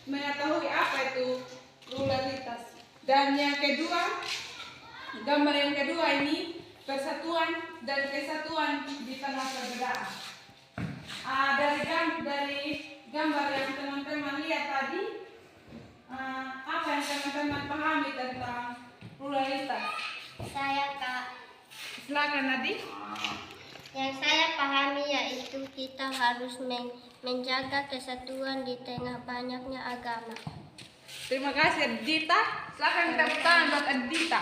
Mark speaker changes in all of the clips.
Speaker 1: mengetahui apa itu pluralitas. Dan yang kedua, gambar yang kedua ini persatuan dan kesatuan di tengah perbedaan. Dari gambar yang teman-teman lihat tadi, apa yang teman-teman pahami tentang pluralitas?
Speaker 2: Saya Kak.
Speaker 1: Silakan Nadi.
Speaker 2: Yang saya pahami yaitu kita harus menjaga kesatuan di tengah banyaknya agama.
Speaker 1: Terima kasih Adita. Silakan tepuk tangan buat Adita.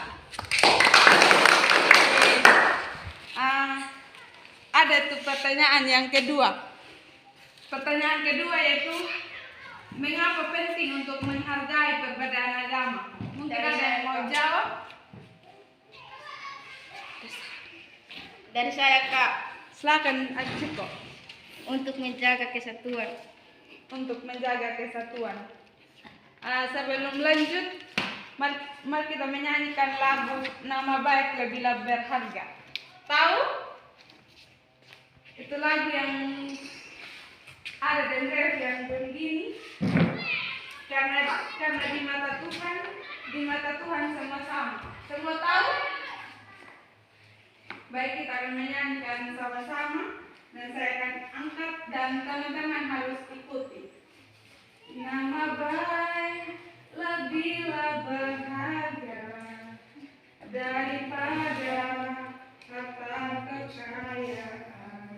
Speaker 1: Ada tuh pertanyaan yang kedua. Pertanyaan kedua yaitu mengapa penting untuk menghargai perbedaan agama? Mungkin ada yang mau jawab?
Speaker 3: Dari saya Kak,
Speaker 1: Silakan Aciko.
Speaker 3: untuk menjaga kesatuan.
Speaker 1: Untuk menjaga kesatuan. Sebelum lanjut, mari kita menyanyikan lagu Nama Baik Lebihlah Berharga. Tahu? Itu lagu yang ada dan yang begini. Karena di mata Tuhan semua sama. Semua tahu? Baik, kita akan menyanyikan sama-sama dan saya akan angkat dan teman-teman harus ikuti. Nama baik lebihlah berharga daripada harta kekayaan.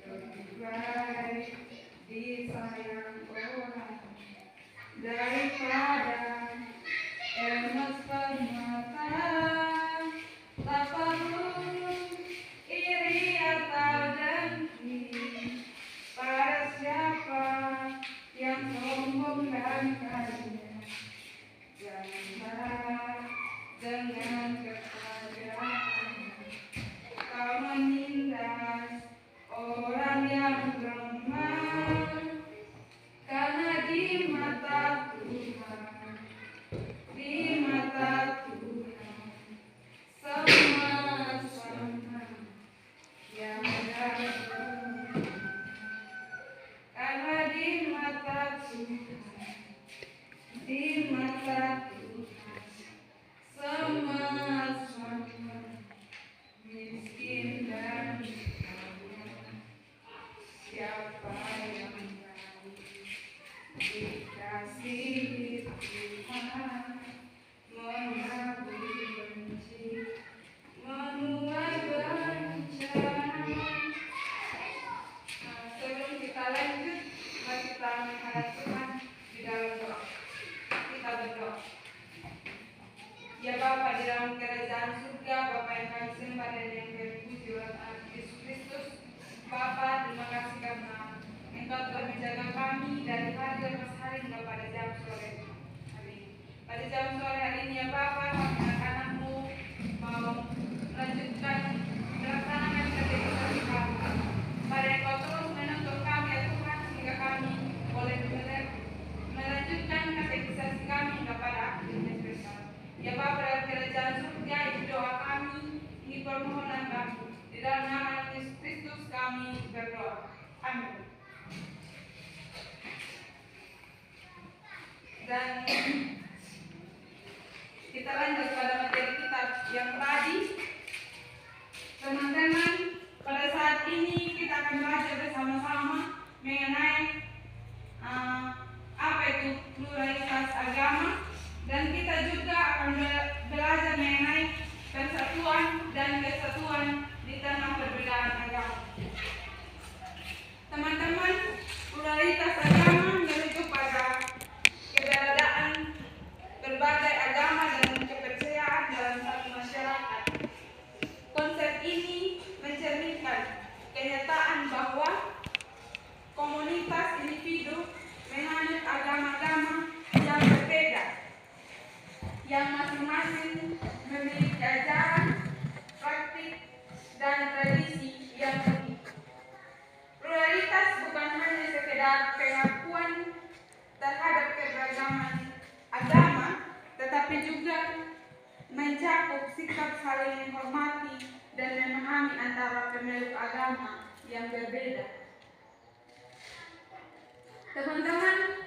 Speaker 1: Lebih baik disayang orang daripada emas permata. Tak perlu iri atau dengki pada siapa yang sombong dan kaya. Janganlah dengan kekayaan kau menindas orang yang lemah, karena di mata Tuhan semua sama yang ada. Karena di mata Tuhan semua sama, miskin dan kaya. Siapa yang baik dikasihi Tuhan, mengabdi benci, menuai bencana. Sebelum kita lanjut, mari kita menghadap Tuhan di dalam doa. Kita berdoa. Ya Bapa di dalam kerajaan surga, Bapa yang kami sembah dan yang kami puji oleh Anak Yesus Kristus. Bapa, terima kasih karena Engkau telah menjaga kami dari hari ke hari hingga pada jam sore hari ini. Pada jam sore hari ini ya Bapa, kami anak-anakmu mau melanjutkan melaksanakan katekisasi kami. Pada Engkau terus menuntun kami ya Tuhan, sehingga kami boleh melanjutkan katekisasi kami kepada akhirnya Tuhan. Ya Bapa dalam kerajaan surga, itu doa kami, ini permohonan kami. Di dalam nama Yesus Kristus kami berdoa. Amin. Dan kita lanjut pada materi kita yang tadi. Teman-teman, pada saat ini kita akan belajar bersama-sama mengenai apa itu pluralitas agama, dan kita juga akan belajar mengenai persatuan dan kesatuan di tengah perbedaan agama. Teman-teman, pluralitas agama merujuk pada keberadaan berbagai agama dan kepercayaan dalam satu masyarakat. Konsep ini mencerminkan kenyataan bahwa komunitas individu menganut agama-agama yang berbeda, yang masing-masing memiliki ajaran, praktik, dan tradisi yang unik. Pluralitas bukan hanya sekedar pengakuan terhadap keberagaman agama, tetapi juga mencakup sikap saling menghormati dan memahami antara pemeluk agama yang berbeda. Teman-teman,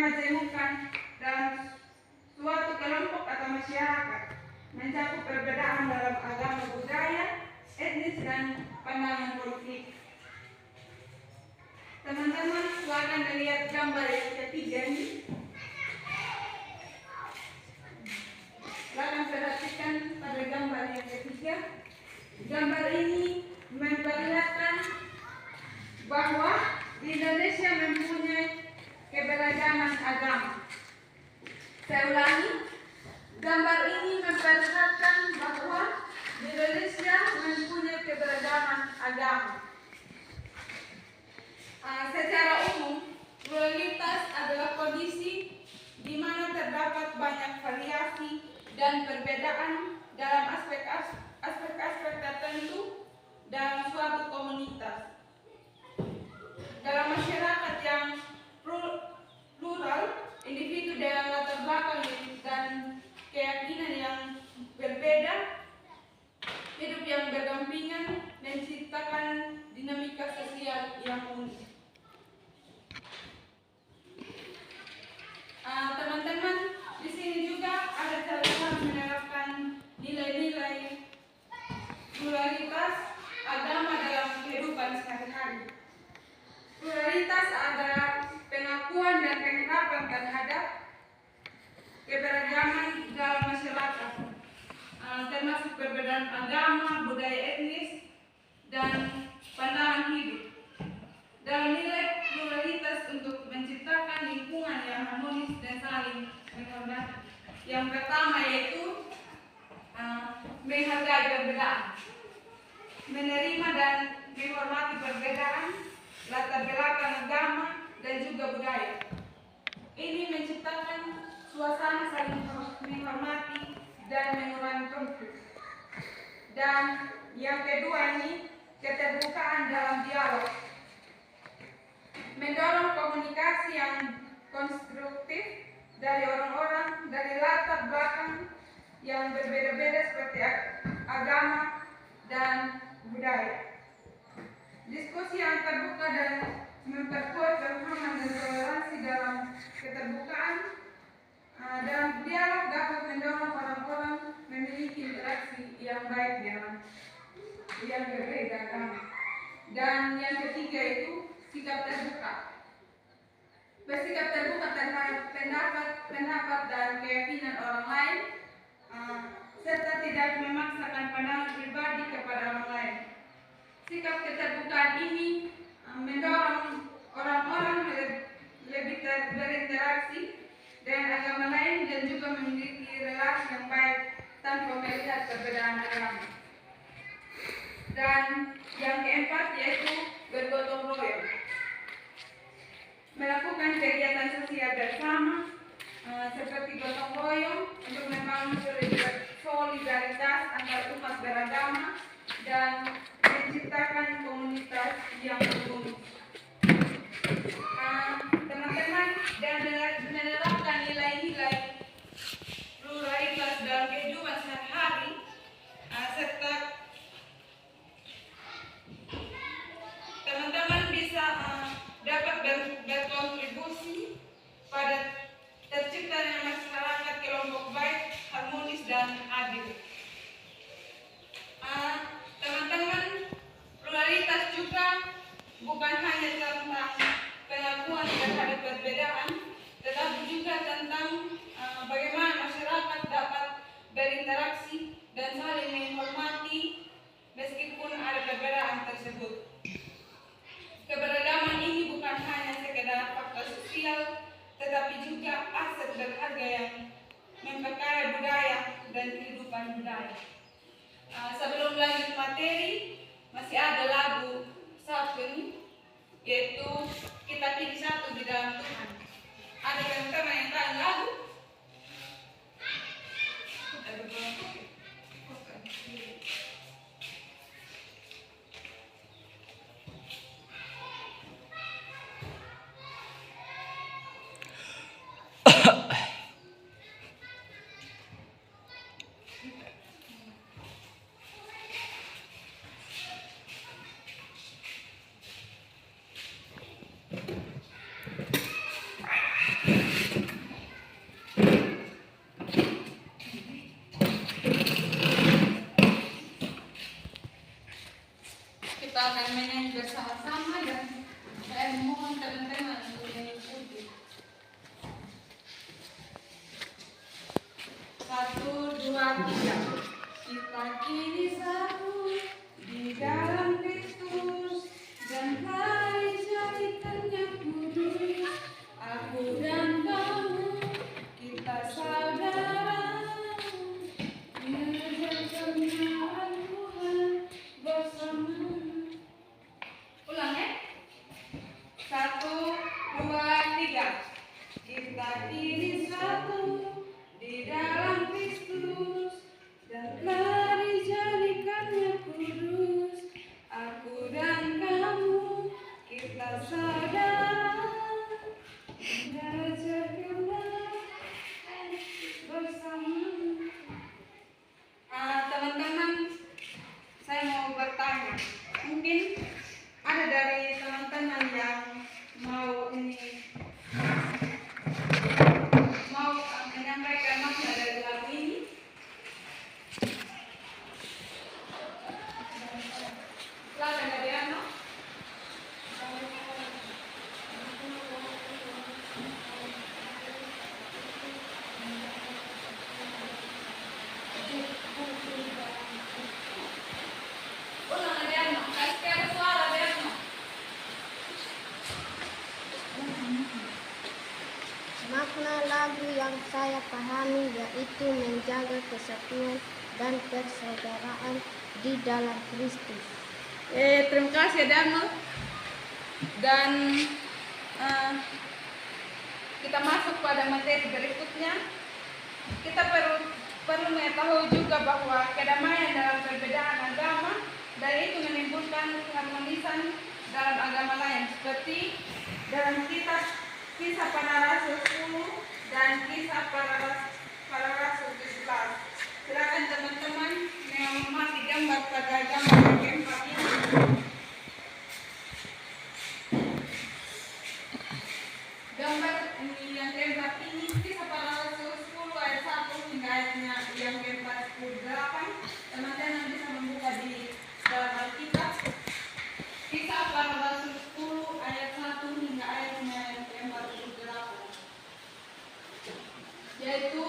Speaker 1: kemajemukan dalam suatu kelompok atau masyarakat, mencakup perbedaan dalam agama, budaya, etnis, dan pandangan politik. Teman-teman, silakan melihat gambar yang ketiga ini. Silakan perhatikan pada gambar yang ketiga. Gambar ini memperlihatkan bahwa di Indonesia mempunyai keberagaman agama. Saya ulangi, gambar ini memperlihatkan bahwa di Indonesia mempunyai keberagaman agama. Secara umum, pluralitas adalah kondisi di mana terdapat banyak variasi dan perbedaan dalam aspek-aspek tertentu dalam suatu komunitas. Dalam masyarakat yang plural, individu dengan latar belakang dan keyakinan yang berbeda, hidup yang berdampingan, menciptakan dinamika sosial yang unik. Teman-teman, di sini juga ada cara menerapkan nilai-nilai pluralitas agama dalam kehidupan sehari-hari. Pluralitas adalah pengakuan dan penerapan terhadap keberagaman dalam masyarakat, termasuk perbedaan agama, budaya etnis, dan pandangan hidup. Dalam nilai pluralitas untuk menciptakan lingkungan yang harmonis dan saling menghormati. Yang pertama yaitu menghargai perbedaan, menerima dan menghormati perbedaan latar belakang agama dan juga budaya. Ini menciptakan suasana saling menghormati dan mengurangi konflik. Dan yang kedua ini keterbukaan dalam dialog, mendorong komunikasi yang konstruktif dari orang-orang dari latar belakang yang berbeda-beda seperti agama dan budaya. Diskusi yang terbuka dan memperkuat pemahaman dan toleransi dalam keterbukaan dalam dialog dapat mendorong orang-orang memiliki interaksi yang baik dengan yang berbeda agama. Dan yang ketiga itu sikap terbuka. Bersikap terbuka terhadap pendapat dan keyakinan orang lain, serta tidak memaksakan pandangan pribadi kepada orang lain. Sikap keterbukaan ini mendorong orang-orang lebih berinteraksi dengan agama lain dan juga memiliki relasi yang baik tanpa melihat perbedaan agama. Dan yang keempat yaitu bergotong royong, melakukan kegiatan sosial bersama seperti gotong royong untuk membangun solidaritas antar umat beragama dan menciptakan komunitas yang harmonis. Teman-teman, dan menerapkan nilai-nilai pluralitas dalam kehidupan sehari-hari serta teman-teman bisa dapat berkontribusi pada terciptanya masyarakat kelompok baik, harmonis, dan adil. Teman-teman, pluralitas juga bukan hanya tentang pengakuan terhadap perbedaan, tetapi juga tentang bagaimana masyarakat dapat berinteraksi dan saling menghormati meskipun ada perbedaan tersebut. Keberagaman ini bukan hanya sekedar faktor sosial, tetapi juga aset berharga yang memperkaya budaya dan kehidupan budaya. Sebelum lanjut materi, masih ada lagu satu ini, yaitu Kita Kini Satu di Dalam Tuhan. Ada teman-teman yang tahu lagu? 3. Kita kini satu di dalam Kristus dan telah dijadikannya kudus. Aku dan kamu, kita saudara, mengerjakan Tuhan bersama. Ulang ya. 1, 2, 3. Kita kini satu di dalam Kristus dan telah dijadikannya kudus. Aku dan kamu, kita saudara, mengerjakanlah bersama. Teman-teman, saya mau bertanya. Mungkin ada dari teman-teman yang mau menyampaikan makna dari lagu ini. Silakan dari Ano. Ulang dari Ano. Kasih ada suara dari Ano.
Speaker 2: Makna lagu yang saya pahami yaitu menjaga kesatuan dan persaudaraan di dalam Kristus.
Speaker 1: Terima kasih Dano. Dan kita masuk pada materi berikutnya. Kita perlu mengetahui juga bahwa kedamaian dalam perbedaan agama dan itu menimbulkan keharmonisan dalam agama lain, seperti dalam kitab Kisah Para Rasul 10 dan Kisah Para Rasul 11. Silakan teman-teman mengamati gambar pada gambar yang keempat ini. Gambar ini yang keempat ini Kisah Para Rasul 10 ayat 1 hingga ayatnya yang ke-48. Teman-teman bisa membuka di dalam Alkitab. Kisah Para Rasul 10 ayat 1 hingga ayatnya yang ke-48. Yaitu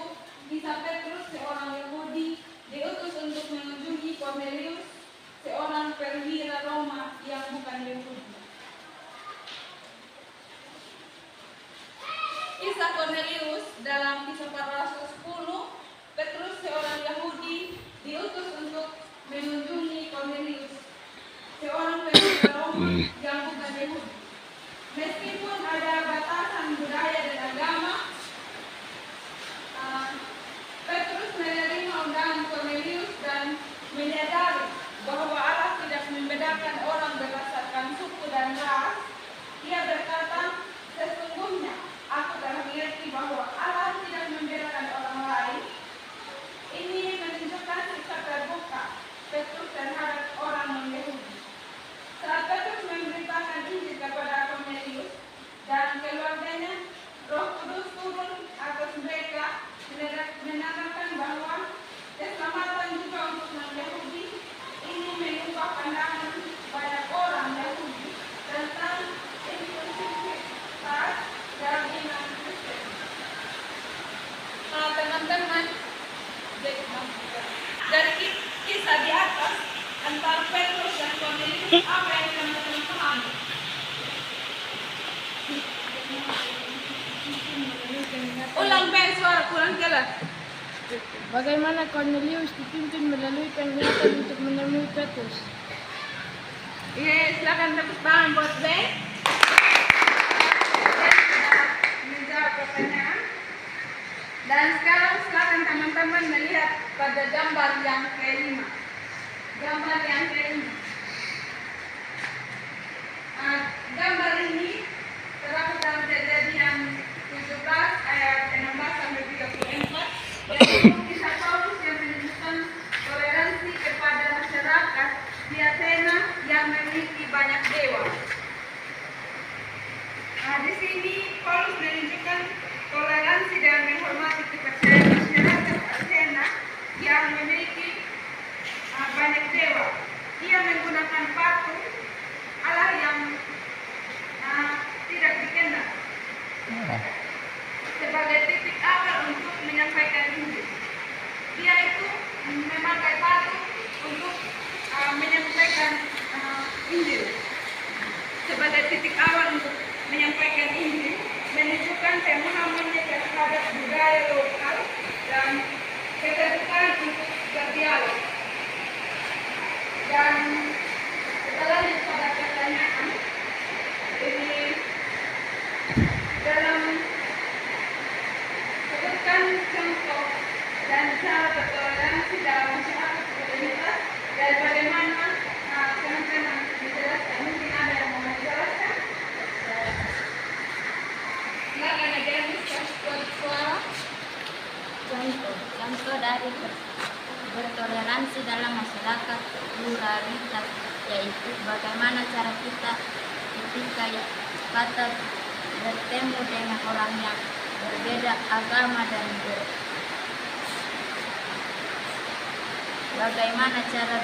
Speaker 1: kisah Petrus, seorang Yahudi, diutus untuk mengunjungi Kornelius, seorang perwira Roma yang bukan Yahudi. Kisah Kornelius dalam Kisah Para Rasul 10, Petrus, seorang Yahudi, diutus untuk mengunjungi Kornelius, seorang perwira Roma yang bukan Yahudi. Meskipun ada batasan budaya dan agama, Petrus menerima undangan Kornelius dan menyadari bahwa Allah tidak membedakan orang berdasarkan suku dan ras. Ia berkata, sesungguhnya aku telah mengerti bahwa Allah tidak membedakan orang lain. Ini menunjukkan sikap terbuka Petrus terhadap orang non-Yahudi. Saat Petrus memberitakan Injil kepada Kornelius dan keluarganya, Roh Kudus turun atas mereka, menandakan bahwa keselamatan juga untuk non-Yahudi. Ini mengubah pandangan banyak orang Yahudi tentang inklusivitas dalam iman Kristen. Teman-teman, dari kisah di atas antara Petrus dan Kornelius, apa yang teman-teman pahami? Ulang Ben, suara kurang jelas.
Speaker 3: Bagaimana Cornelius dipimpin melalui penglihatan untuk menemui Petrus?
Speaker 1: Silakan tepuk tangan buat Ben. Menjawab pertanyaan. Dan sekarang silakan teman-teman melihat pada gambar yang kelima. Gambar yang kelima. Gambar ini terdapat dalam Kejadian 17 ayat 16 sampai 34. Yaitu kisah Paulus yang menunjukkan toleransi kepada masyarakat di Athena yang memiliki banyak dewa. Di sini Paulus menunjukkan toleransi dan menghormati kepercayaan masyarakat Athena yang memiliki banyak dewa. Ia menggunakan patung Allah yang tidak dikenal sebagai titik awal untuk menyampaikan Injil. dia itu memakai batu untuk menyampaikan Injil sebagai titik awal untuk menyampaikan Injil, menunjukkan pemahamannya terhadap budaya lokal dan keterbukaan untuk berdialog. Dan setelah pada pertanyaan ini dalam sebutkan contoh dan cara bertoleransi dalam masyarakat komunitas dan bagaimana teman-teman menjelaskan. Mungkin ada yang mau menjelaskan? Silakan aja bisa suara.
Speaker 4: Contoh dari bertoleransi dalam masyarakat pluralitas, yaitu bagaimana cara kita ketika kata bertemu dengan orang yang berbeda agama dan bagaimana cara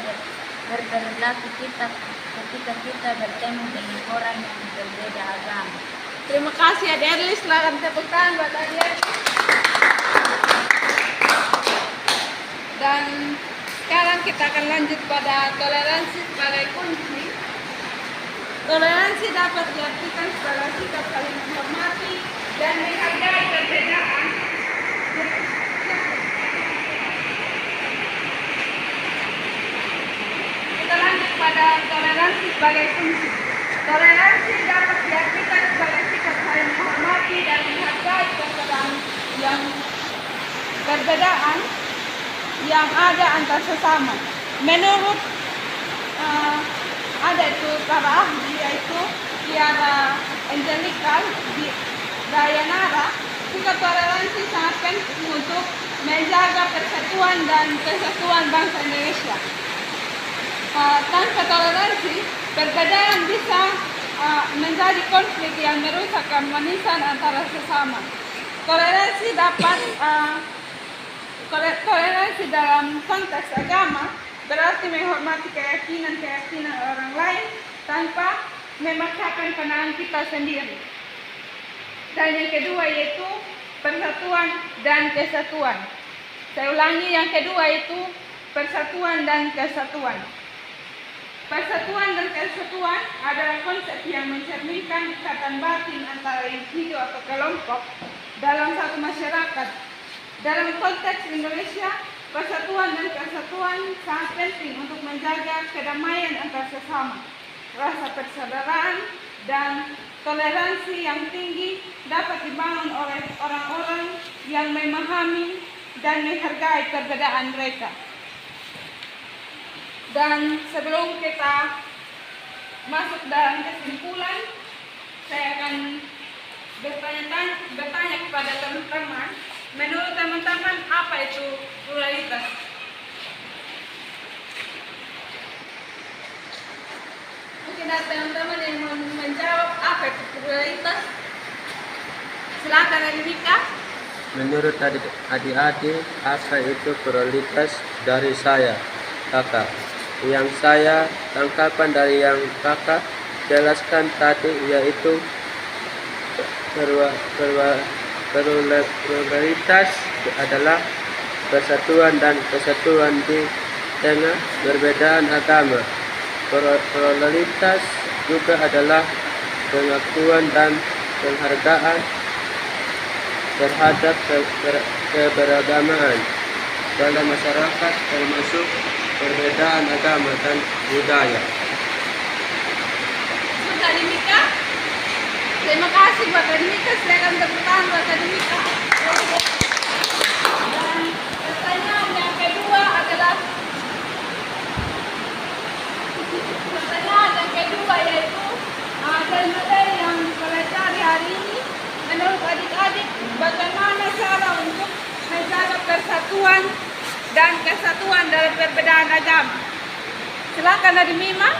Speaker 4: berperilaku kita ketika kita bertemu dengan orang yang berbeda agama.
Speaker 1: Terima kasih Ade Erlis, silakan tepuk tangan buat Ade Erlis. Dan sekarang kita akan lanjut pada toleransi sebagai kunci. Toleransi dapat diartikan sebagai sikap saling menghormati dan menghargai perbedaan. Kita lanjut pada toleransi sebagai kunci. Toleransi dapat diartikan sebagai sikap saling menghormati dan menghargai perbedaan yang ada antar sesama. Menurut ada itu para ahli, yaitu Tiara Angelical di Dayanara, sikap toleransi sangat penting untuk menjaga persatuan dan kesatuan bangsa Indonesia. Tanpa toleransi, perbedaan bisa menjadi konflik yang merusak keharmonisan antara sesama. Toleransi dalam konteks agama berarti menghormati keyakinan orang lain tanpa memaksakan pandangan kita sendiri. Dan yang kedua yaitu persatuan dan kesatuan. Saya ulangi, yang kedua itu persatuan dan kesatuan. Persatuan dan kesatuan adalah konsep yang mencerminkan ikatan batin antara individu atau kelompok dalam satu masyarakat. Dalam konteks Indonesia, persatuan dan kesatuan sangat penting untuk menjaga kedamaian antar sesama. Rasa persaudaraan dan toleransi yang tinggi dapat dibangun oleh orang-orang yang memahami dan menghargai perbedaan mereka. Dan sebelum kita masuk dalam kesimpulan, saya akan bertanya kepada teman-teman, menurut teman-teman apa itu pluralitas? Mungkin ada teman-teman yang mau menjawab apa itu pluralitas. Silakan Adinika.
Speaker 5: Menurut adik-adik, apa itu pluralitas dari saya, kakak? Yang saya tangkapan dari yang kakak jelaskan tadi yaitu pluralitas adalah persatuan dan kesatuan di tengah perbedaan agama. Pluralitas juga adalah pengakuan dan penghargaan terhadap keberagaman dalam masyarakat, termasuk perbedaan agama dan budaya.
Speaker 1: Sudah Adinika? Terima kasih buat Adinika. Silakan tepuk tangan buat Adinika. Dan pertanyaan yang kedua adalah yaitu dari materi yang dipelajari hari ini, menurut adik-adik bagaimana cara untuk menjaga persatuan dan kesatuan dalam perbedaan agama. Silakan Adi Mima.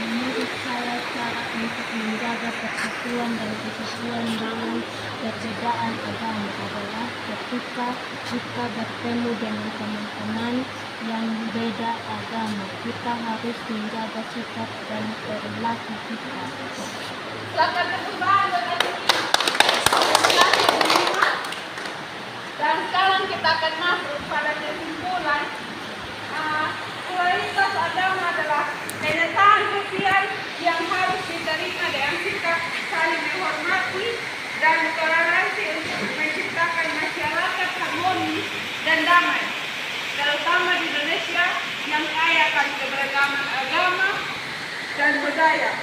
Speaker 4: Menurut saya cara untuk menjaga persatuan dan kesatuan dalam perbedaan agama adalah ketika kita bertemu dengan teman-teman yang beda agama, kita harus menjaga sikap dan perilaku kita.
Speaker 1: Silakan berkembang Adi Mima. Dan sekarang kita akan masuk pada kesimpulan. dan damai, terutama di Indonesia yang kaya akan keberagaman agama dan budaya.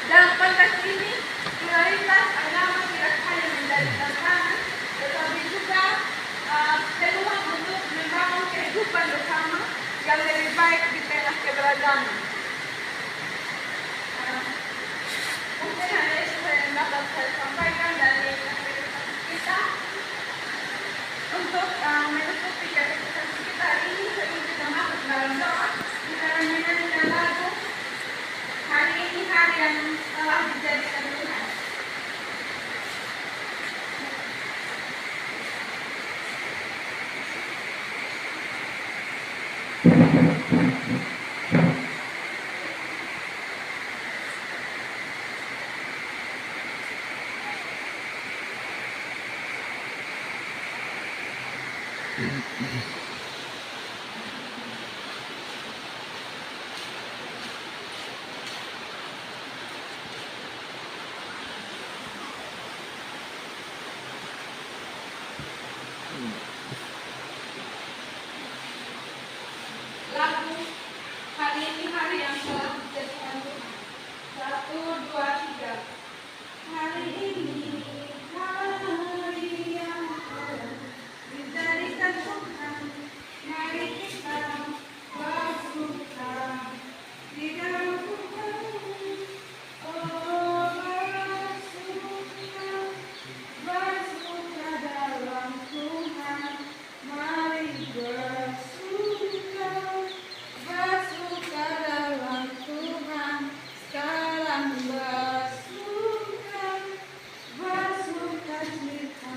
Speaker 1: Dalam konteks ini, pluralitas agama tidak hanya menjadi tantangan, tetapi juga peluang untuk membangun kehidupan bersama yang lebih baik di tengah keberagaman. Mungkin hanya itu yang dapat saya sampaikan dari kita untuk menutupi keputusan kita hari ini sebelum kita masuk dalam doa. Kita menyanyikan lagu hari ini hari yang telah dijadikan Tuhan. Lagu hari ini hari yang telah dijadikan Tuhan. 1, 2, 3. Hari ini hari yang telah dijadikan Tuhan. Mari kita bersuka di dalam Tuhan. Oh, bersuka dalam Tuhan. Mari bersuka dalam Tuhan. Sekarang bersuka cita.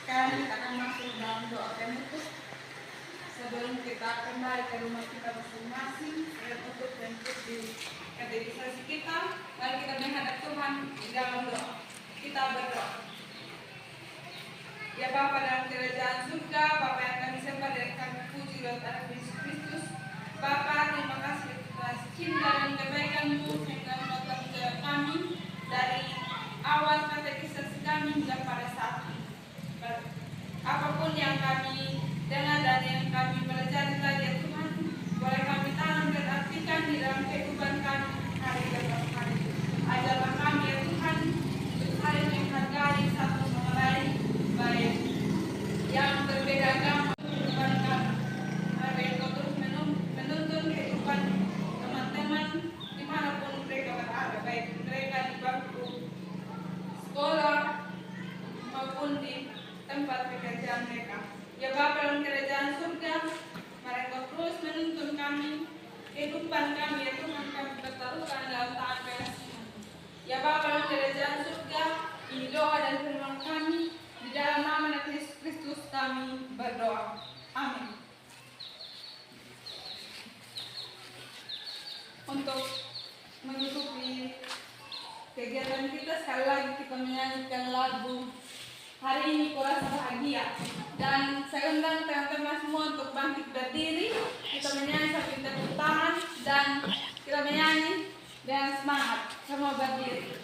Speaker 1: Sekarang kita akan masuk dalam doa penutup. Sebelum kita kembali ke rumah kita masing-masing, saya tutup dan di katekisasi kita. Mari kita menghadap Tuhan di dalam doa. Kita berdoa. Ya Bapa dalam kerajaan surga, Bapa yang kami sembah dan kami puji lewat anak Yesus Kristus. Bapa, terima kasih atas cinta dan kebaikan-Mu sehingga Engkau telah menjaga kami dari awal katekisasi kami hingga pada saat ini. Apapun yang kami dengar dan yang kami pelajari tadi ya Tuhan, boleh kami tanam dan artikan di dalam kehidupan kami hari lepas hari. Ajarlah kami ya Tuhan untuk saling menghargai satu sama lain, baik yang berbeda agama kehidupan kami. Mari Engkau terus menuntun kehidupan teman-teman dimanapun mereka berada, baik mereka di bangku sekolah maupun di tempat pekerjaan mereka. Ya Bapa dalam kerajaan surga, mari Engkau terus menuntun kami, kehidupan kami ya Tuhan, kami bertaruhkan dalam tangan kasih-Mu. Ya Bapa dalam kerajaan surga, ini doa dan firman kami, di dalam nama Yesus Kristus kami berdoa. Amin. Untuk menutupi kegiatan kita, sekali lagi kita menyanyikan lagu Hari Ini Kurasa Bahagia. Dan saya undang teman-teman semua untuk bangkit berdiri. Kita menyanyi sambil tepuk tangan dan kita menyanyi dengan semangat. Semua berdiri.